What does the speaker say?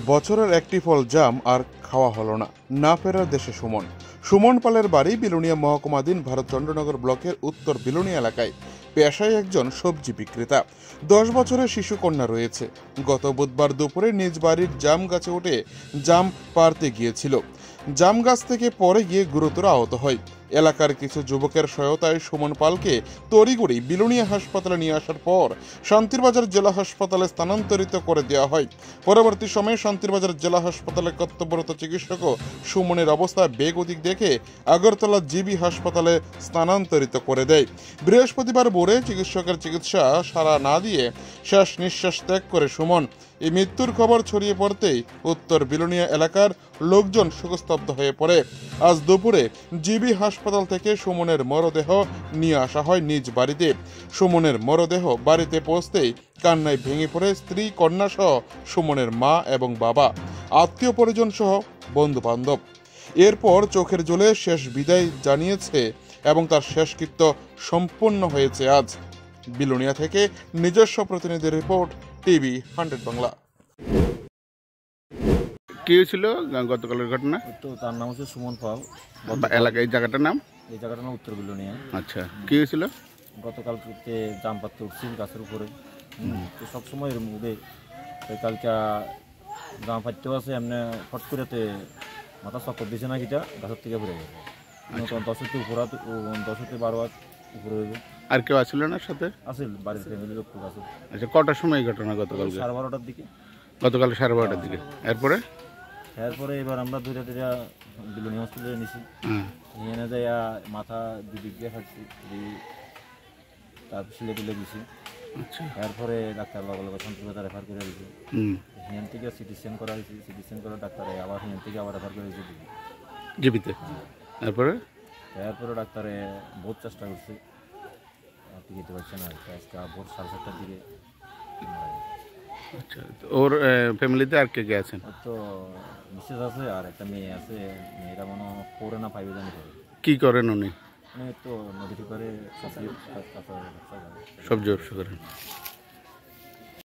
বছরের একটি ফল জাম আর খাওয়া হলো না, না ফেরার দেশে সুমন। সুমন পালের বাড়ি বিলোনিয়া মহকুমাধীন ভারত চন্দ্রনগর ব্লকের উত্তর বিলোনিয়া এলাকায়। পেশায় একজন সবজি বিক্রেতা। 10 বছরের শিশু কন্যা রয়েছে। গত বুধবার দুপুরে নিজ বাড়ির জাম গাছে উঠে জাম পাড়তে গিয়েছিল। জাম গাছ থেকে পড়ে গিয়ে গুরুতর আহত হয়। এলাকার কিছু যুবকের সহায়তায় সুমন পালকে তড়িঘড়ি বিলোনিয়া হাসপাতালে নিয়ে আসার পর শান্তিরবাজার জেলা হাসপাতালে স্থানান্তরিত করে দেওয়া হয়। পরবর্তী সময়ে শান্তিরবাজার জেলা হাসপাতালে কর্তব্যরত চিকিৎসকও সুমনের অবস্থা বেগতিক দেখে আগরতলা জিবি হাসপাতালে স্থানান্তরিত করে দেয়। বৃহস্পতিবার ভোরে চিকিৎসকের চিকিৎসা সাড়া না দিয়ে শেষ নিঃশ্বাস ত্যাগ করে সুমন। এই মৃত্যুর খবর ছড়িয়ে পড়তেই উত্তর বিলোনিয়া এলাকার লোকজন শোকস্তব্ধ হয়ে পড়ে। আজ দুপুরে জিবি হাসপাতাল থেকে সুমনের মরদেহ নিয়ে আসা হয় নিজ বাড়িতে। সুমনের মরদেহ বাড়িতে পৌঁছতেই কান্নায় ভেঙে পড়ে স্ত্রী, কন্যা সহ সুমনের মা এবং বাবা, আত্মীয় পরিজন সহ বন্ধু বান্ধব। এরপর চোখের জলে শেষ বিদায় জানিয়েছে এবং তার শেষকৃত্য সম্পন্ন হয়েছে আজ। বিলোনিয়া থেকে নিজস্ব প্রতিনিধির রিপোর্ট, টিভি 100 বাংলা। কি হয়েছিল গতকালের ঘটনা? তো তার নাম হচ্ছে সুমন পাল। এলাকায় এই জায়গাটার নাম? এই জায়গাটার নাম উত্তর বিলোনিয়া। আচ্ছা, কি হয়েছিল? গতকালকে জাম পাততে উঠছি গাছের উপরে। তো সবসময় এর মধ্যে কালকে জাম পাততেও আছে, এমনি ফট করেতে মাথা চক্কর দিছে না, কিটা গাছের থেকে ঘুরে গেছে। 10 উপরে 10-12 উপরে হইব। আর কেউ আসছিল না সাথে? আসল বাড়ির ফ্যামিলির লোক আছে। আচ্ছা, কটার সময় এই ঘটনা? গতকাল 12:30টার দিকে। গতকাল 12:30টার দিকে। এরপরে এবার আমরা ধীরে ধীরে বিলোনিয়া হসপিটালে নিছি। এনে যাই মাথা দুদিক দিয়ে ফাটছি, তারপর সিলে তুলে দিছি। এরপরে ডাক্তার লগে শান্তিবাজার রেফার করে দিয়েছি। হিয়ান থেকে সিটি স্ক্যান করা হয়েছে, সিটি স্ক্যান করে ডাক্তারে আবার হিয়ান থেকে আবার রেফার করে দিয়েছে জিবিতে। এরপরে ডাক্তারে বহুত চেষ্টা করছে, টিকিতে পারছে না। আজকে ভোর 7:30টার দিকে। আচ্ছা, ওর ফ্যামিলিতে আর কে কে আছেন? তো মিসেস আছে আর একটা মেয়ে আছে। মেয়েটা মনে হয় 4 না 5 জানি করে। কি করেন উনি? তো নদীটি করে সবজি ব্যবসা করেন।